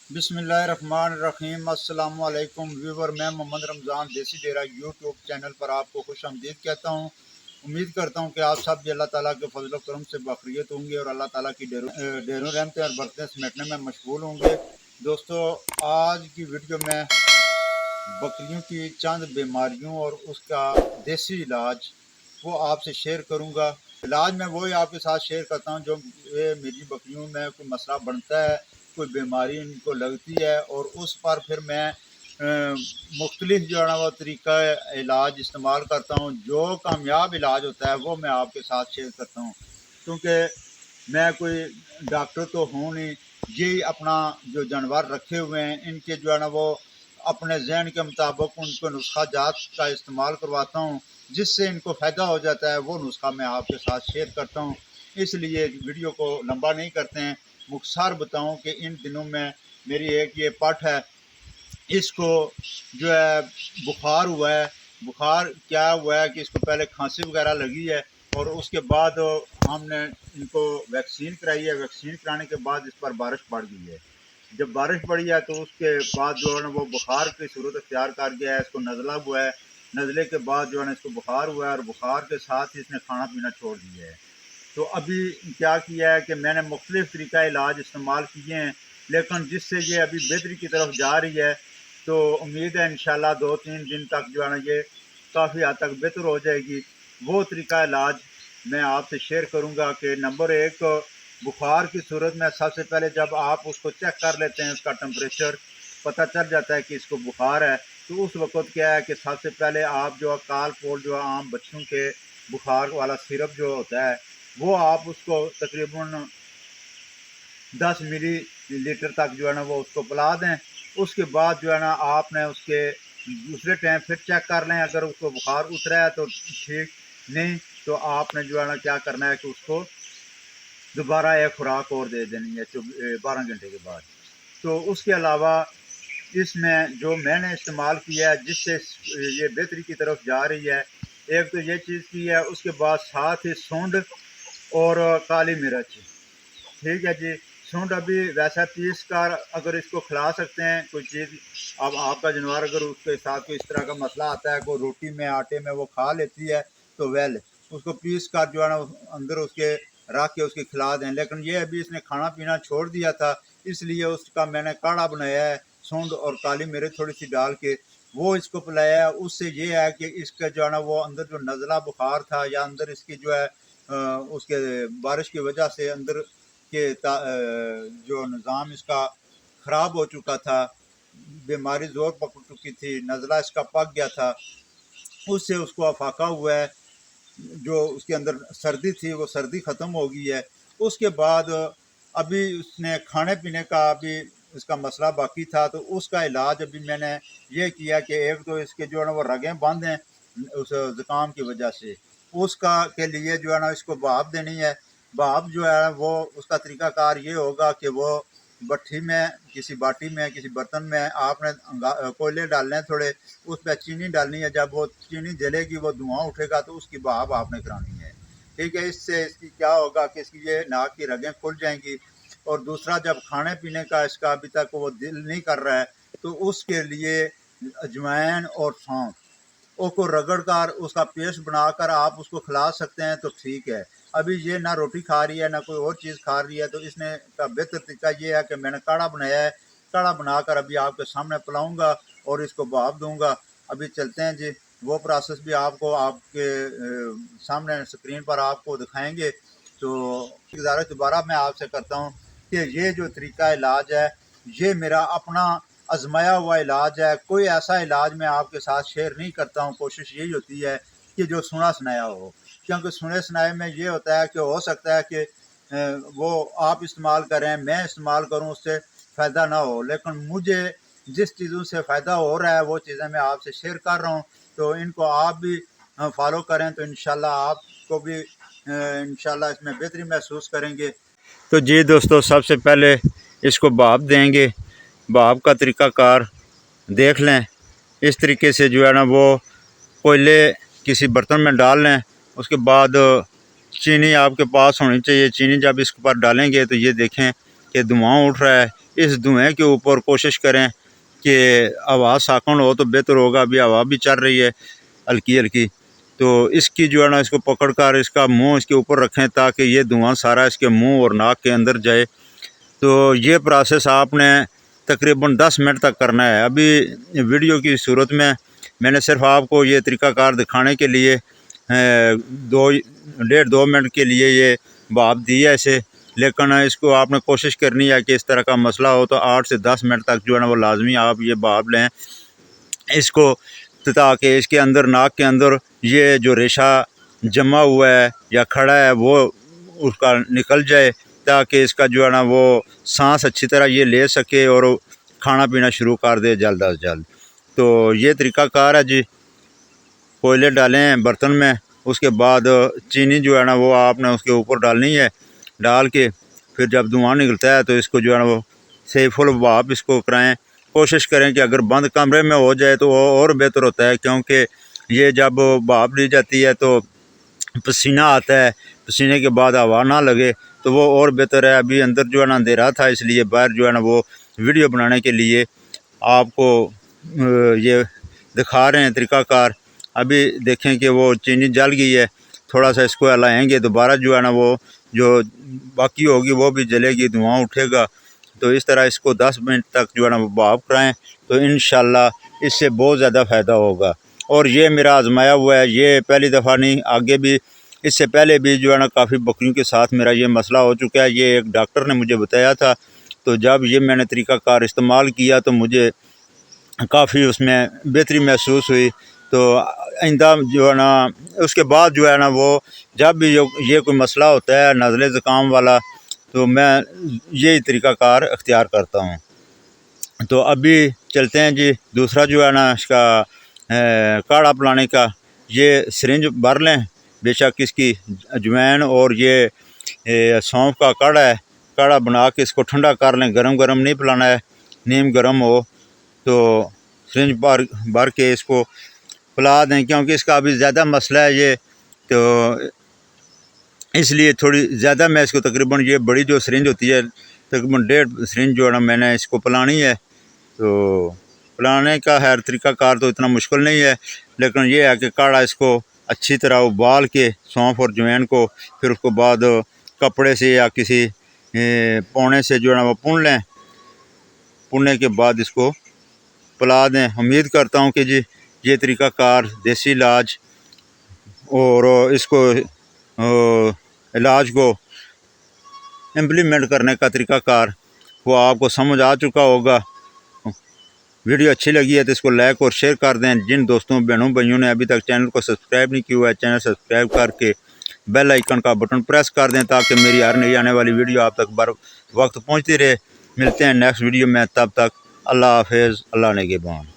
बिस्मिल्लाहिर्रहमानिर्रहीम। अस्सलाम वालेकुम व्यूवर, मैं मोहम्मद रमज़ान देसी डेरा यूट्यूब चैनल पर आपको खुश आमदीद कहता हूँ। उम्मीद करता हूँ कि आप सब भी अल्लाह ताला के फजल करम से बखैरियत होंगे और अल्लाह ताला की ढेरों रहमतें और बरकतें समेटने में मशगूल होंगे। दोस्तों, आज की वीडियो में बकरियों की चंद बीमारियों और उसका देसी इलाज वो आपसे शेयर करूँगा। इलाज में वही आपके साथ शेयर करता हूँ जो ये मेरी बकरियों में कोई मसला बनता है, कोई बीमारी इनको लगती है, और उस पर फिर मैं मुख्तलिफ जो है ना वो तरीका इलाज इस्तेमाल करता हूँ। जो कामयाब इलाज होता है वो मैं आपके साथ शेयर करता हूँ, क्योंकि मैं कोई डॉक्टर तो हूँ नहीं। यही अपना जो जानवर रखे हुए हैं इनके जो है ना वो अपने जहन के मुताबिक उनको नुस्खा जात का इस्तेमाल करवाता हूँ, जिससे इनको फ़ायदा हो जाता है। वो नुस्खा मैं आपके साथ शेयर करता हूँ। इसलिए वीडियो को लंबा नहीं करते हैं, मुख्तसर बताऊँ कि इन दिनों में मेरी एक ये पट है, इसको जो है बुखार हुआ है। बुखार क्या हुआ है कि इसको पहले खांसी वगैरह लगी है और उसके बाद हमने इनको वैक्सीन कराई है। वैक्सीन कराने के बाद इस पर बारिश पड़ गई है। जब बारिश पड़ी है तो उसके बाद जो है ना वो बुखार की सूरत अख्तियार कर गया है। इसको नज़ला हुआ है। नज़ले के बाद जो है ना इसको बुखार हुआ है और बुखार के साथ ही इसने खाना पीना छोड़ दिया है। तो अभी क्या किया है कि मैंने मुख्तलिफ तरीका इलाज इस्तेमाल किए हैं, लेकिन जिससे ये अभी बेहतरी की तरफ जा रही है। तो उम्मीद है इंशाल्लाह 2-3 दिन तक जो है ना ये काफ़ी हद तक बेहतर हो जाएगी। वो तरीका इलाज मैं आपसे शेयर करूंगा कि नंबर 1, बुखार की सूरत में सबसे पहले जब आप उसको चेक कर लेते हैं, उसका टेम्परेचर पता चल जाता है कि इसको बुखार है, तो उस वक्त क्या है कि सबसे पहले आप जो कालपोल जो आम बच्चों के बुखार वाला सिरप जो होता है वो आप उसको तकरीबन 10 मिली लीटर तक जो है ना वो उसको पिला दें। उसके बाद जो है ना आपने उसके दूसरे टाइम फिर चेक कर लें, अगर उसको बुखार उतरा है तो ठीक, नहीं तो आपने जो है ना क्या करना है कि उसको दोबारा एक खुराक और दे देनी है 12 घंटे के बाद। तो उसके अलावा इसमें जो मैंने इस्तेमाल किया है जिससे ये बेहतरी की तरफ जा रही है, एक तो ये चीज़ की है। उसके बाद साथ ही सूंड और काली मिर्च, ठीक है जी। सूंड अभी वैसा पीस कर अगर इसको खिला सकते हैं कोई चीज़। अब आपका जानवर अगर उसके साथ कोई इस तरह का मसला आता है, कोई रोटी में आटे में वो खा लेती है, तो वेल उसको पीस कर जो है ना अंदर उसके रख के उसकी खिला दें। लेकिन ये अभी इसने खाना पीना छोड़ दिया था, इसलिए उसका मैंने काढ़ा बनाया है सूंड और काली मिर्च थोड़ी सी डाल के वो इसको पिलाया है। उससे ये है कि इसका जो है ना वो अंदर जो नज़ला बुखार था या अंदर इसकी जो है उसके बारिश की वजह से अंदर के जो निज़ाम इसका ख़राब हो चुका था, बीमारी ज़ोर पकड़ चुकी थी, नज़ला इसका पक गया था, उससे उसको अफाका हुआ है। जो उसके अंदर सर्दी थी वो सर्दी ख़त्म हो गई है। उसके बाद अभी उसने खाने पीने का अभी इसका मसला बाकी था, तो उसका इलाज अभी मैंने ये किया कि एक तो इसके जो है ना वो रगें बंद हैं उस ज़ुकाम की वजह से। उसका के लिए जो है ना इसको भाप देनी है। भाप जो है वो उसका तरीक़ाकार ये होगा कि वो भट्ठी में किसी बाटी में किसी बर्तन में आपने कोयले डालने हैं थोड़े, उस पर चीनी डालनी है। जब वो चीनी जलेगी वो धुआं उठेगा तो उसकी भाप आपने करानी है, ठीक है। इससे इसकी क्या होगा कि इसकी ये नाक की रगें खुल जाएंगी। और दूसरा, जब खाने पीने का इसका अभी तक वो दिल नहीं कर रहा है, तो उसके लिए अजवाइन और सौंफ को रगड़ कर उसका पेस्ट बनाकर आप उसको खिला सकते हैं, तो ठीक है। अभी ये ना रोटी खा रही है ना कोई और चीज़ खा रही है, तो इसने का बेहतर तरीका ये है कि मैंने काढ़ा बनाया है। काढ़ा बनाकर अभी आपके सामने पिलाऊंगा और इसको भाप दूंगा। अभी चलते हैं जी, वो प्रोसेस भी आपको आपके सामने स्क्रीन पर आपको दिखाएंगे। तो गुजारिश दोबारा मैं आपसे करता हूँ कि ये जो तरीका इलाज है ये मेरा अपना आजमाया हुआ इलाज है। कोई ऐसा इलाज मैं आपके साथ शेयर नहीं करता हूँ। कोशिश यही होती है कि जो सुना सुनाया हो, क्योंकि सुने सुनाए में ये होता है कि हो सकता है कि वो आप इस्तेमाल करें, मैं इस्तेमाल करूँ, उससे फ़ायदा ना हो। लेकिन मुझे जिस चीज़ों से फ़ायदा हो रहा है वो चीज़ें मैं आपसे शेयर कर रहा हूँ, तो इनको आप भी फॉलो करें तो इंशाल्लाह आपको भी इंशाल्लाह इसमें बेहतरी महसूस करेंगे। तो जी दोस्तों, सबसे पहले इसको भाप देंगे। भाप का तरीक़ाकार देख लें। इस तरीके से जो है ना वो कोयले किसी बर्तन में डाल लें। उसके बाद चीनी आपके पास होनी चाहिए। चीनी जब इसके ऊपर डालेंगे तो ये देखें कि धुआं उठ रहा है, اس دھوئیں کے اوپر کوشش کریں کہ ہوا ساکن ہو تو بہتر ہوگا. ابھی ہوا بھی چل رہی ہے ہلکی ہلکی, تو اس کی جو ہے نا اس کو پکڑ کر اس کا منہ اس کے اوپر رکھیں تاکہ یہ دھواں سارا اس کے منہ اور ناک کے اندر جائے. تو یہ پروسیس آپ نے تقریباً 10 منٹ تک کرنا ہے. ابھی ویڈیو کی صورت میں نے صرف آپ کو یہ طریقہ کار دکھانے کے لیے 1.5-2 منٹ کے لیے یہ بھاپ دی ہے اسے, لیکن اس کو آپ نے کوشش کرنی ہے کہ اس طرح کا مسئلہ ہو تو 8 سے 10 منٹ تک جو ہے نا وہ لازمی آپ یہ بھاپ لیں اس کو, تاکہ اس کے اندر ناک کے اندر یہ جو ریشہ جمع ہوا ہے یا کھڑا ہے وہ اس کا نکل جائے, تاکہ اس کا جو ہے نا وہ سانس اچھی طرح یہ لے سکے اور کھانا پینا شروع کر دے جلد از جلد. تو یہ طریقہ کار ہے جی. کوئلے ڈالیں برتن میں, اس کے بعد چینی جو ہے نا وہ آپ نے اس کے اوپر ڈالنی ہے, ڈال کے پھر جب دھواں نکلتا ہے تو اس کو جو ہے نا وہ صحیح فل بھاپ اس کو کرائیں. کوشش کریں کہ اگر بند کمرے میں ہو جائے تو وہ اور بہتر ہوتا ہے, کیونکہ یہ جب بھاپ لی جاتی ہے تو پسینہ آتا ہے, پسینے کے بعد ہوا نہ لگے تو وہ اور بہتر ہے. ابھی اندر جو ہے نا اندھیرا تھا, اس لیے باہر جو ہے نا وہ ویڈیو بنانے کے لیے آپ کو یہ دکھا رہے ہیں طریقہ کار. ابھی دیکھیں کہ وہ چینی جل گئی ہے, تھوڑا سا اس کو ہلائیں گے دوبارہ جو ہے نا وہ جو باقی ہوگی وہ بھی جلے گی, دھواں اٹھے گا. تو اس طرح اس کو 10 منٹ تک جو ہے نا وہ بھاپ کرائیں تو انشاءاللہ اس سے بہت زیادہ فائدہ ہوگا. اور یہ میرا آزمایا ہوا ہے, یہ پہلی دفعہ نہیں, آگے بھی اس سے پہلے بھی جو ہے نا کافی بکریوں کے ساتھ میرا یہ مسئلہ ہو چکا ہے. یہ ایک ڈاکٹر نے مجھے بتایا تھا, تو جب یہ میں نے طریقہ کار استعمال کیا تو مجھے کافی اس میں بہتری محسوس ہوئی. تو آئندہ جو ہے نا اس کے بعد جو ہے نا وہ جب بھی یہ کوئی مسئلہ ہوتا ہے نزلے زکام والا تو میں یہی طریقہ کار اختیار کرتا ہوں. تو ابھی چلتے ہیں جی. دوسرا جو ہے نا اس کا کاڑھا پلانے کا, یہ سرنج بھر لیں بے شک اس کی اجوائن اور یہ سونف کا کاڑھا ہے, کاڑھا بنا کے اس کو ٹھنڈا کر لیں. گرم گرم نہیں پلانا ہے, نیم گرم ہو تو سرنج بھر کے اس کو پلا دیں, کیونکہ اس کا ابھی زیادہ مسئلہ ہے یہ, تو اس لیے تھوڑی زیادہ میں اس کو تقریباً یہ بڑی جو سرنج ہوتی ہے تقریباً 1.5 سرنج جو ہے نا میں نے اس کو پلانی ہے. تو پلانے کا ہر طریقہ کار تو اتنا مشکل نہیں ہے, لیکن یہ ہے کہ کاڑھا اس کو اچھی طرح ابال کے سونف اور جوائن کو پھر اس کو بعد کپڑے سے یا کسی پونے سے جو ہے نا وہ پون لیں, پوننے کے بعد اس کو پلا دیں. امید کرتا ہوں کہ جی یہ طریقہ کار دیسی علاج اور اس کو علاج کو امپلیمنٹ کرنے کا طریقہ کار وہ آپ کو سمجھ آ چکا ہوگا. ویڈیو اچھی لگی ہے تو اس کو لائک اور شیئر کر دیں. جن دوستوں بہنوں بھائیوں نے ابھی تک چینل کو سبسکرائب نہیں کیا ہوا ہے, چینل سبسکرائب کر کے بیل آئیکن کا بٹن پریس کر دیں تاکہ میری ہر نئی آنے والی ویڈیو آپ تک بر وقت پہنچتی رہے. ملتے ہیں نیکسٹ ویڈیو میں, تب تک اللہ حافظ, اللہ نگہبان.